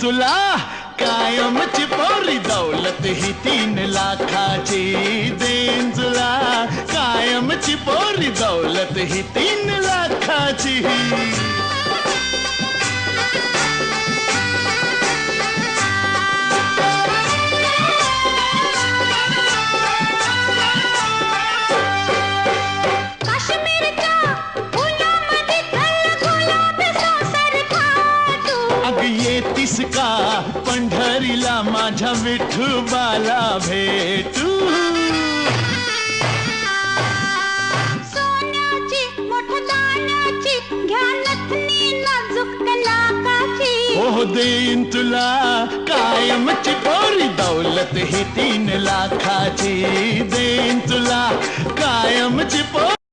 तुला कायमची पोरी दौलत ही 3 लाखाची देईन तुला कायमची पोरी दौलत ही 3 लाखाची येतीस का पंढरीला माझ्या विठोबाला भेटू सोन्याची मोठदानाची घ्या नथनी नाजूक लाखाची हो देईन तुला कायमची पोरी दौलत ही 3 लाखाची देईन तुला कायमची पोरी